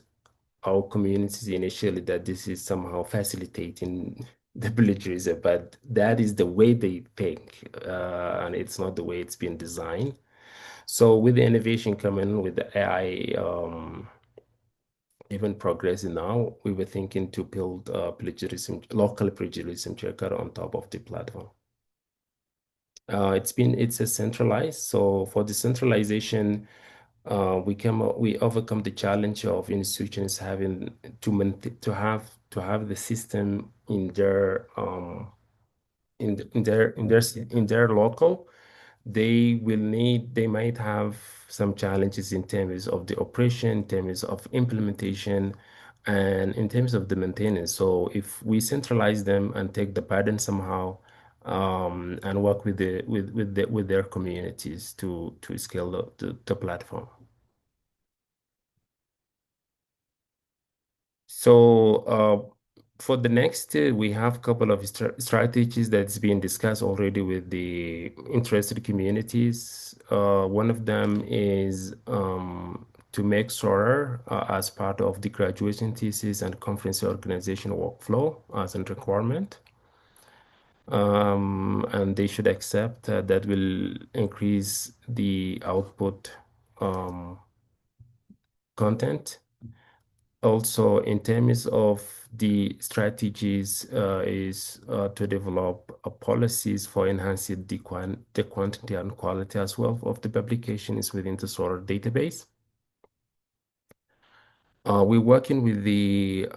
Speaker 5: our communities initially that this is somehow facilitating the plagiarism, but that is the way they think, and it's not the way it's been designed. So with the innovation coming with the AI, even progressing now, we were thinking to build local plagiarism checker on top of the platform. It's a centralized. So for the centralization, we overcome the challenge of institutions having to have the system in their local. They might have some challenges in terms of the operation, in terms of implementation, and in terms of the maintenance. So if we centralize them and take the burden somehow, and work with their communities to scale the platform. So for the next, we have a couple of strategies that's been discussed already with the interested communities. One of them is to make SORA as part of the graduation thesis and conference organization workflow as a requirement. And they should accept that will increase the output content. Also, in terms of the strategies is to develop policies for enhancing the quantity and quality as well of the publications within the SORA database. We're working with the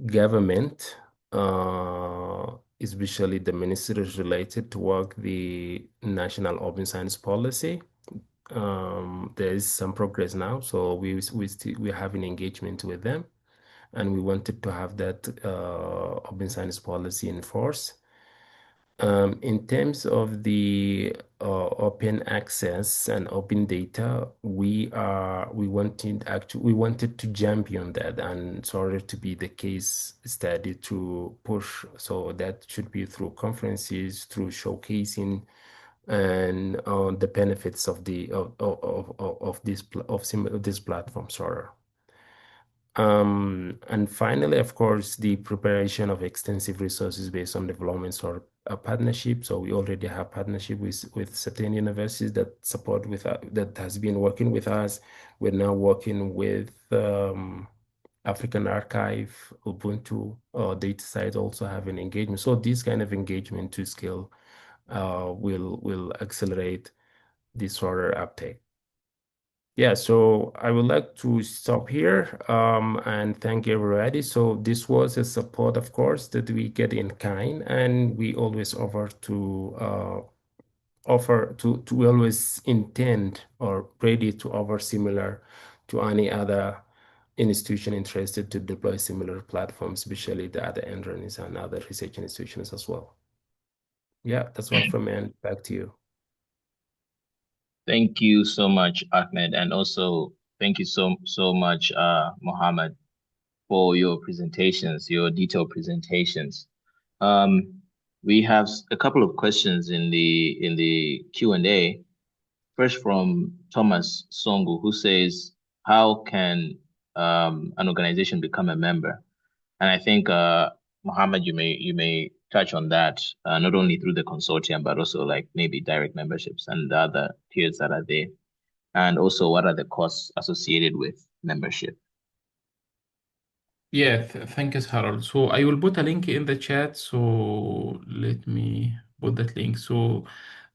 Speaker 5: government, especially the ministries related to work the National Open Science Policy. There is some progress now, so we're having engagement with them, and we wanted to have that open science policy in force. In terms of the open access and open data, we wanted to champion that, and sorry to be the case study to push. So that should be through conferences, through showcasing, and the benefits of this platform. Sorry. And finally, of course, the preparation of extensive resources based on developments or a partnership. So we already have partnership with certain universities that support with that has been working with us. We're now working with African Archive, Ubuntu, DataCite also have an engagement. So this kind of engagement to scale will accelerate this sort of uptake. Yeah, so I would like to stop here and thank everybody. So this was a support, of course, that we get in kind, and we always we always intend or ready to offer similar to any other institution interested to deploy similar platforms, especially the other entrants and other research institutions as well. Yeah, that's all from me, and back to you.
Speaker 2: Thank you so much, Ahmed, and also thank you so much, Mohamad, for your presentations, your detailed presentations. We have a couple of questions in the Q&A. First from Thomas Songu, who says, "How can an organization become a member?" And I think Mohamad, you may touch on that, not only through the consortium, but also like maybe direct memberships and the other tiers that are there. And also, what are the costs associated with membership?
Speaker 3: Yeah, thanks, Harold. So I will put a link in the chat. So let me put that link. So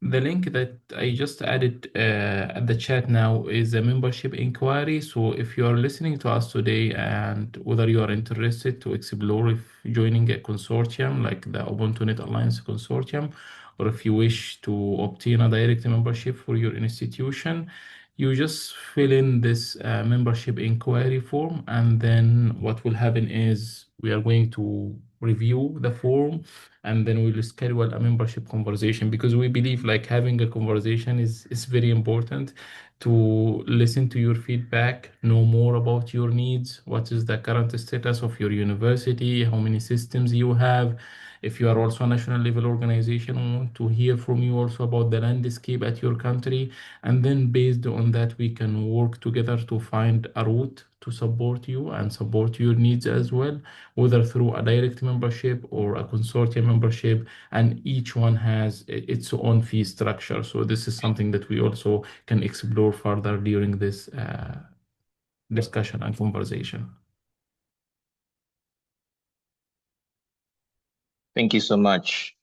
Speaker 3: the link that I just added at the chat now is a membership inquiry. So if you are listening to us today and whether you are interested to explore if joining a consortium like the UbuntuNet Alliance consortium, or if you wish to obtain a direct membership for your institution, you just fill in this membership inquiry form, and then what will happen is we are going to review the form, and then we'll schedule a membership conversation, because we believe like having a conversation is very important to listen to your feedback, know more about your needs, what is the current status of your university, how many systems you have. If you are also a national level organization, we want to hear from you also about the landscape at your country. And then based on that, we can work together to find a route to support you and support your needs as well, whether through a direct membership or a consortium membership. And each one has its own fee structure. So this is something that we also can explore further during this discussion and conversation.
Speaker 2: Thank you so much.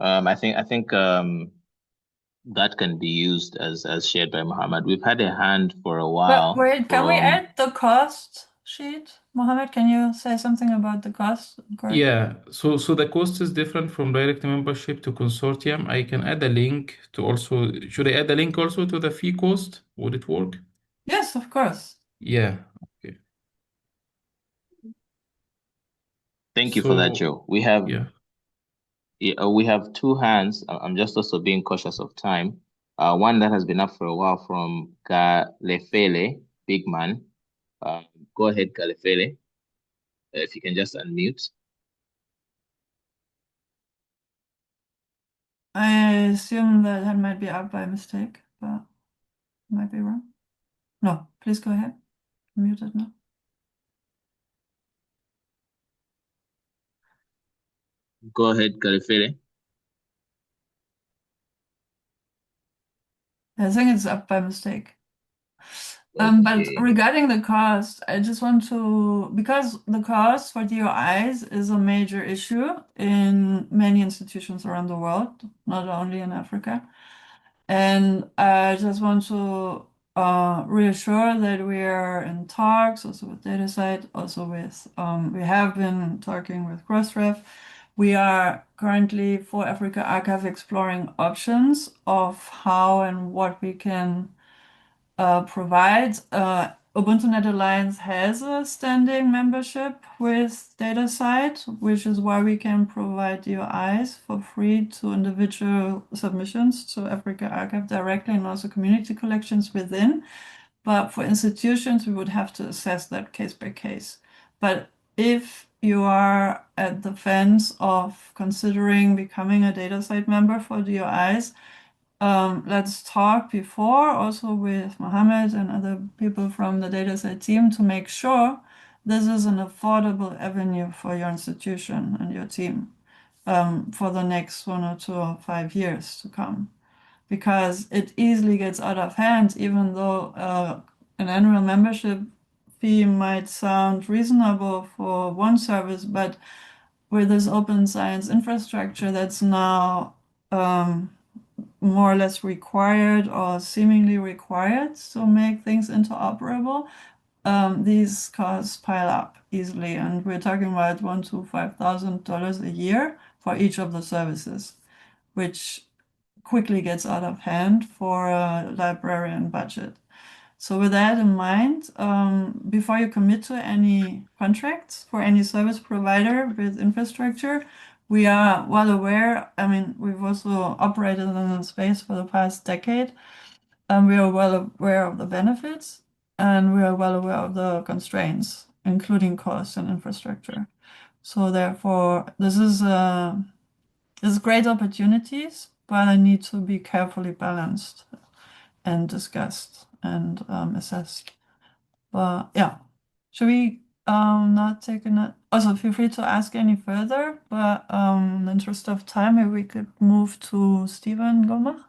Speaker 2: I think that can be used as shared by Mohamad. We've had a hand for a while.
Speaker 4: But wait, can we add the cost sheet? Mohamad, can you say something about the cost?
Speaker 3: Yeah, so the cost is different from direct membership to consortium. I can add a link to also, should I add a link also to the fee cost? Would it work?
Speaker 4: Yes, of course.
Speaker 3: Yeah, okay.
Speaker 2: Thank you for that, Joe. We have we have two hands. I'm just also being cautious of time. One that has been up for a while from Galefele, big man. Go ahead, Galefele. If you can just unmute.
Speaker 4: I assume that hand might be up by mistake, but I might be wrong. No, please go ahead. Mute it now.
Speaker 2: Go ahead, Galefele.
Speaker 4: I think it's up by mistake. But
Speaker 2: Okay.
Speaker 4: regarding the cost, I just want to, because the cost for DOIs is a major issue in many institutions around the world, not only in Africa. And I just want to reassure that we are in talks also with DataCite, also with, we have been talking with Crossref. We are currently for Africa Archive exploring options of how and what we can provide. UbuntuNet Alliance has a standing membership with DataCite, which is why we can provide DOIs for free to individual submissions to Africa Archive directly and also community collections within. But for institutions, we would have to assess that case by case. But if you are at the fence of considering becoming a DataCite member for DOIs, let's talk before also with Mohamad and other people from the DataCite team to make sure this is an affordable avenue for your institution and your team for the next 1 or 2 or 5 years to come. Because it easily gets out of hand, even though an annual membership fee might sound reasonable for one service, but with this open science infrastructure that's now more or less required or seemingly required to make things interoperable, these costs pile up easily. And we're talking about $1,000 to $5,000 a year for each of the services, which quickly gets out of hand for a librarian budget. So with that in mind, before you commit to any contracts for any service provider with infrastructure, we are well aware. I mean, we've also operated in the space for the past decade, and we are well aware of the benefits, and we are well aware of the constraints, including cost and infrastructure. So therefore, this is great opportunities, but I need to be carefully balanced and discussed and assessed. But yeah, should we not take a also feel free to ask any further, but in the interest of time, maybe we could move to Stephen Goma.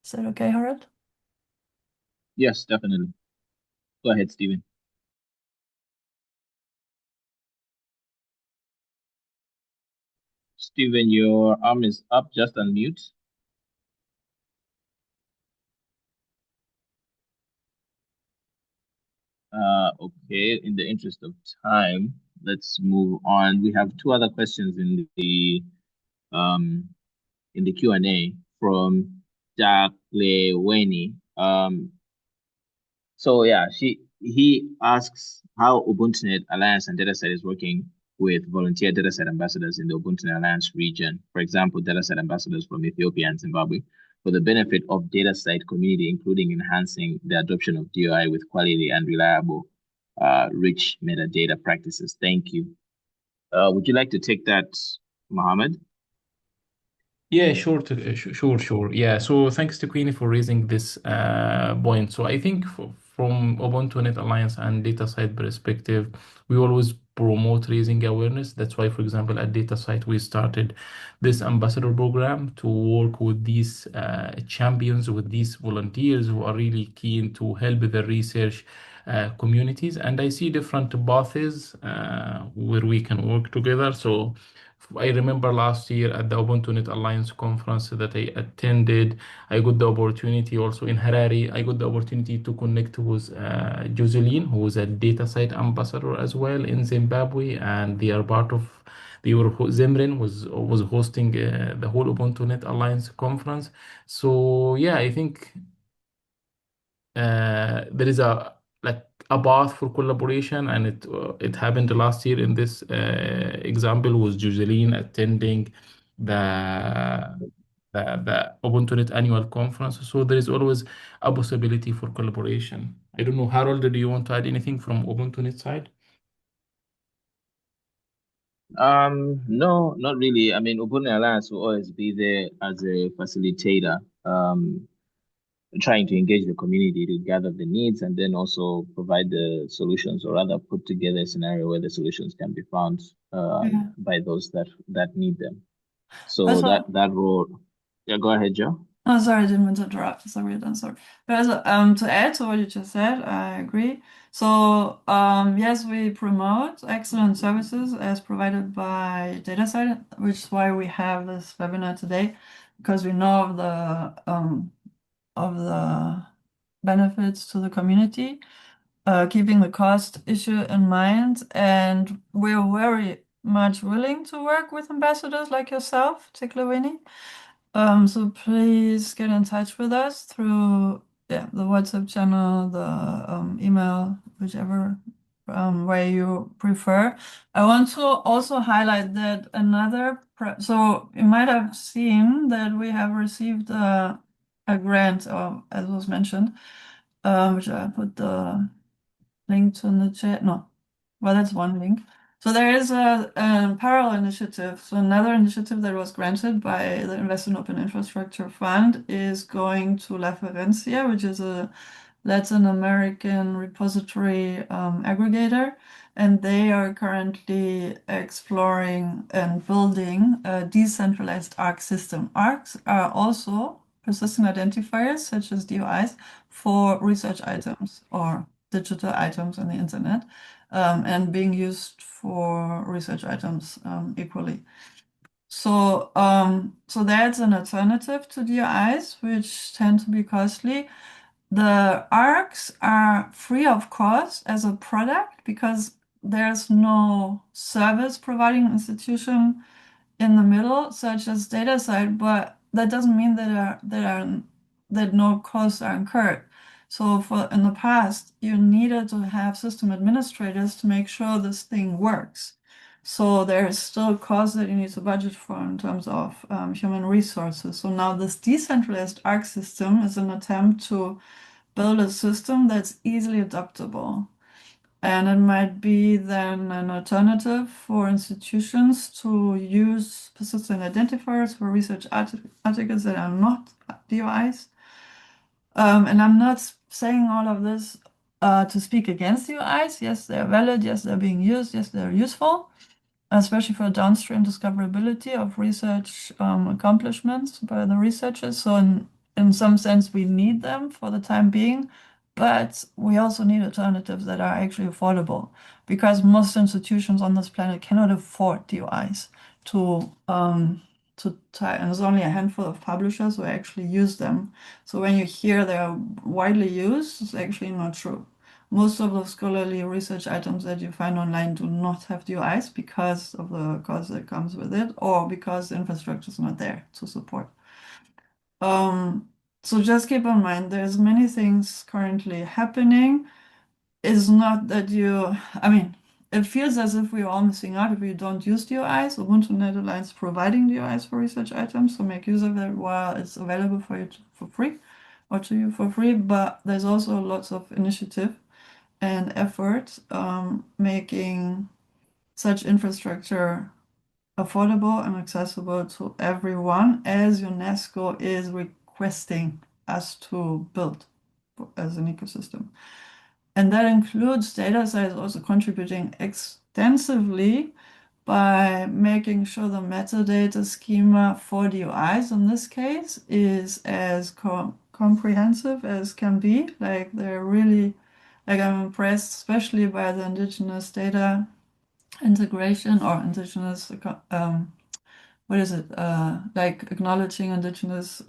Speaker 4: Is that okay, Harold?
Speaker 2: Yes, definitely. Go ahead, Stephen. Stephen, your arm is up. Just unmute. Okay, in the interest of time, let's move on. We have 2 other questions in the Q&A from Dakleweni. So yeah, he asks how UbuntuNet Alliance and DataCite is working with volunteer DataCite ambassadors in the UbuntuNet Alliance region. For example, DataCite ambassadors from Ethiopia and Zimbabwe, for the benefit of DataCite community, including enhancing the adoption of DOI with quality and reliable, rich metadata practices. Thank you. Would you like to take that, Mohamad?
Speaker 3: Yeah, sure. Sure. Yeah. So thanks to Queenie for raising this point. So I think from UbuntuNet Alliance and DataCite perspective, we always promote raising awareness. That's why, for example, at DataCite, we started this ambassador program to work with these champions, with these volunteers who are really keen to help the research communities. And I see different paths where we can work together. So I remember last year at the UbuntuNet Alliance conference that I attended, I got the opportunity also in Harare. I got the opportunity to connect with Jocelyn, who is a DataCite ambassador as well in Zimbabwe, and they are part of SomaliREN was hosting the whole UbuntuNet Alliance conference. So yeah, I think there is a path for collaboration, and it happened last year in this example was Jocelyn attending the UbuntuNet annual conference. So there is always a possibility for collaboration. I don't know, Harold, do you want to add anything from UbuntuNet side?
Speaker 2: No, not really. I mean, UbuntuNet Alliance will always be there as a facilitator, trying to engage the community to gather the needs and then also provide the solutions, or rather put together a scenario where the solutions can be found by those that need them. So
Speaker 4: Also,
Speaker 2: that role, yeah, go ahead, Joe.
Speaker 4: Oh, sorry, I didn't mean to interrupt. Sorry, I'm sorry. But to add to what you just said, I agree. So, yes, we promote excellent services as provided by DataCite, which is why we have this webinar today, because we know of the benefits to the community, keeping the cost issue in mind, and we're very much willing to work with ambassadors like yourself, particularly. So please get in touch with us through the WhatsApp channel, the email, whichever way you prefer. I want to also highlight that so you might have seen that we have received a grant, or as was mentioned, which I put the link to in the chat. No, well, that's one link. So there is a parallel initiative. So another initiative that was granted by the Invest in Open Infrastructure Fund is going to La Ferencia, which is a Latin American repository aggregator. And they are currently exploring and building a decentralized ARC system. ARCs are also persistent identifiers, such as DOIs, for research items or digital items on the internet, and being used for research items equally. So, so that's an alternative to DOIs, which tend to be costly. The ARCs are free of cost as a product because there's no service providing institution in the middle, such as DataCite, but that doesn't mean that no costs are incurred. So in the past, you needed to have system administrators to make sure this thing works. So there is still cost that you need to budget for in terms of human resources. So now this decentralized ARC system is an attempt to build a system that's easily adaptable. And it might be then an alternative for institutions to use persistent identifiers for research articles that are not DOIs. And I'm not saying all of this to speak against DOIs. Yes, they're valid. Yes, they're being used. Yes, they're useful, especially for downstream discoverability of research accomplishments by the researchers. So in some sense, we need them for the time being, but we also need alternatives that are actually affordable, because most institutions on this planet cannot afford DOIs to tie, and there's only a handful of publishers who actually use them. So when you hear they're widely used, it's actually not true. Most of the scholarly research items that you find online do not have DOIs because of the cost that comes with it, or because the infrastructure is not there to support. So just keep in mind, there's many things currently happening. It's not that it feels as if we're all missing out if we don't use DOIs. UbuntuNet Alliance providing DOIs for research items, so make use of it while it's available for you for free, or to you for free. But there's also lots of initiative and effort making such infrastructure affordable and accessible to everyone, as UNESCO is requesting us to build as an ecosystem. And that includes DataCite also contributing extensively by making sure the metadata schema for DOIs in this case is as comprehensive as can be. Like they're really, like I'm impressed, especially by the indigenous data integration or indigenous, what is it? Like acknowledging indigenous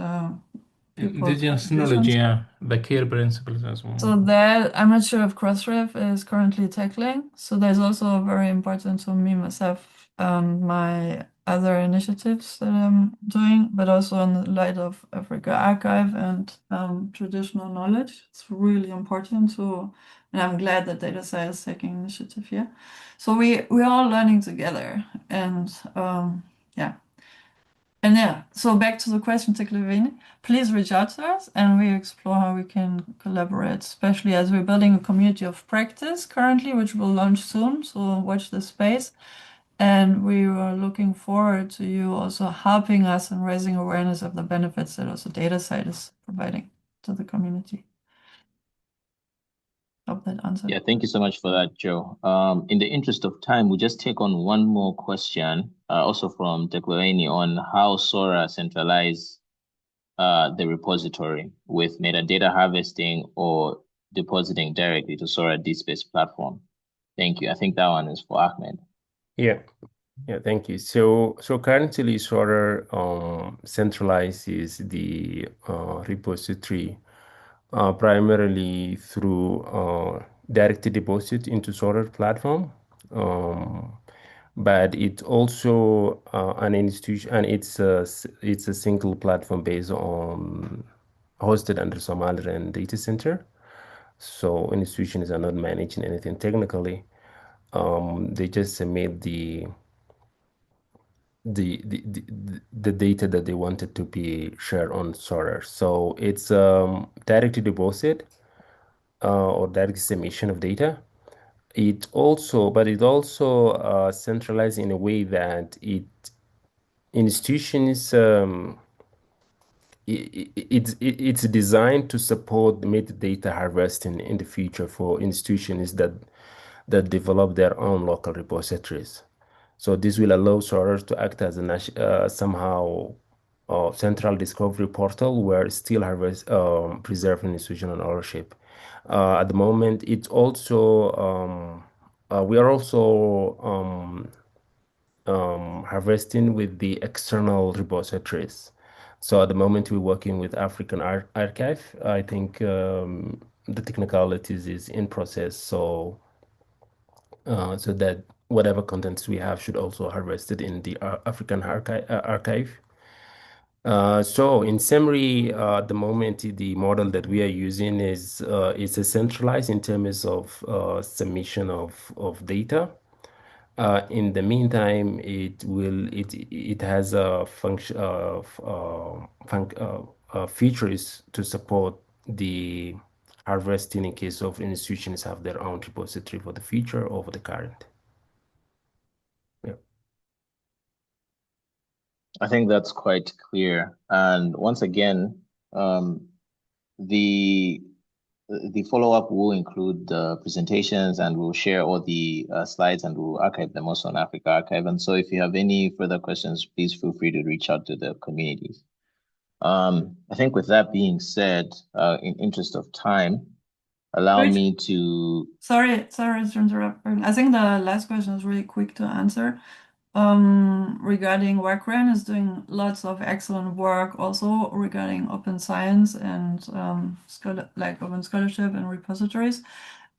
Speaker 4: people.
Speaker 3: Indigenous knowledge, yeah, the care principles as well.
Speaker 4: So that I'm not sure if Crossref is currently tackling. So there's also very important to me myself, my other initiatives that I'm doing, but also in the light of Africa Archive and traditional knowledge. It's really important to, and I'm glad that DataCite is taking initiative here. So we're all learning together, and yeah. And yeah, so back to the question, Teklavini, please reach out to us and we explore how we can collaborate, especially as we're building a community of practice currently, which will launch soon. So watch this space. And we are looking forward to you also helping us in raising awareness of the benefits that also DataCite is providing to the community. Hope that answered.
Speaker 2: Yeah, thank you so much for that, Joe. In the interest of time, we'll just take on one more question, also from Teklavini, on how SORA centralized the repository with metadata harvesting or depositing directly to SORA DSpace platform? Thank you. I think that one is for Ahmed.
Speaker 5: Yeah, thank you. So currently SORA centralizes the repository primarily through direct deposit into SORA platform. But it's also an institution, and it's a single platform based on hosted under SomaliREN data center. So institutions are not managing anything technically. They just submit the data that they wanted to be shared on SORA. So it's direct deposit or direct submission of data. It also centralized in a way that institutions it's designed to support metadata harvesting in the future for institutions that develop their own local repositories. So this will allow SORA to act as a somehow central discovery portal where still harvest preserving institutional ownership. At the moment, it's also we are also harvesting with the external repositories. So at the moment, we're working with African Archive. I think the technicalities is in process. So that whatever contents we have should also harvested in the African Archive. So in summary, at the moment, the model that we are using is centralized in terms of submission of data. In the meantime, it has a function features to support the harvesting in case of institutions have their own repository for the future or for the current. Yeah.
Speaker 2: I think that's quite clear. And once again, the follow-up will include the presentations, and we'll share all the slides, and we'll archive them also on Africa Archive. And so if you have any further questions, please feel free to reach out to the communities. I think with that being said, in interest of time, allow me to...
Speaker 4: Sorry to interrupt. I think the last question is really quick to answer. Regarding WorkREN is doing lots of excellent work also regarding open science and open scholarship and repositories.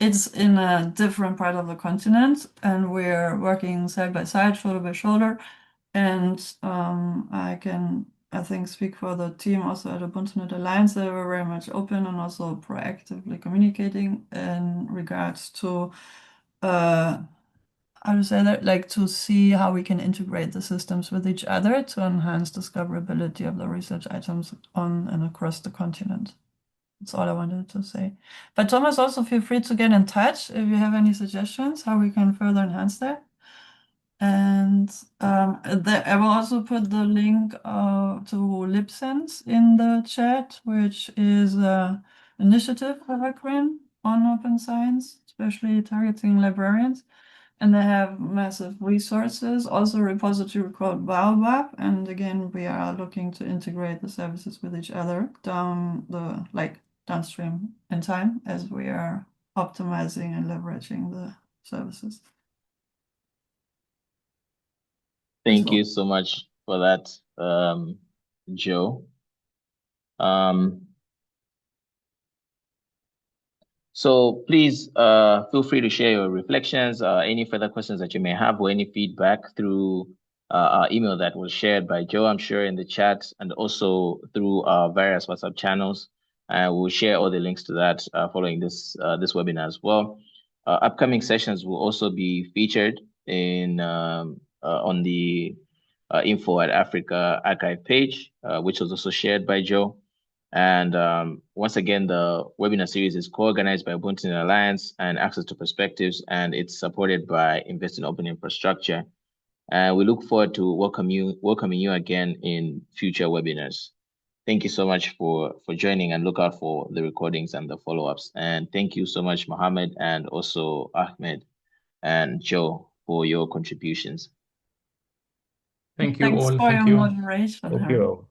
Speaker 4: It's in a different part of the continent, and we're working side by side, shoulder by shoulder. And I think speak for the team also at UbuntuNet Alliance. They were very much open and also proactively communicating in regards to how to say that, like to see how we can integrate the systems with each other to enhance discoverability of the research items on and across the continent. That's all I wanted to say. But Thomas, also feel free to get in touch if you have any suggestions how we can further enhance that. And I will also put the link to LibSense in the chat, which is an initiative for WorkREN on open science, especially targeting librarians. And they have massive resources, also a repository called Baobab. And again, we are looking to integrate the services with each other downstream in time as we are optimizing and leveraging the services.
Speaker 2: Thank you so much for that, Joe. So please feel free to share your reflections, any further questions that you may have, or any feedback through our email that was shared by Joe, I'm sure, in the chat, and also through our various WhatsApp channels. We'll share all the links to that following this webinar as well. Upcoming sessions will also be featured in on the Info at Africa archive page, which was also shared by Joe. And once again, the webinar series is co-organized by UbuntuNet Alliance and Access to Perspectives, and it's supported by Invest in Open Infrastructure. And we look forward to welcoming you again in future webinars. Thank you so much for joining, and look out for the recordings and the follow-ups. And thank you so much, Mohamad, and also Ahmed and Joe, for your contributions.
Speaker 3: Thank you all.
Speaker 4: Thanks for your moderation.
Speaker 5: Thank you.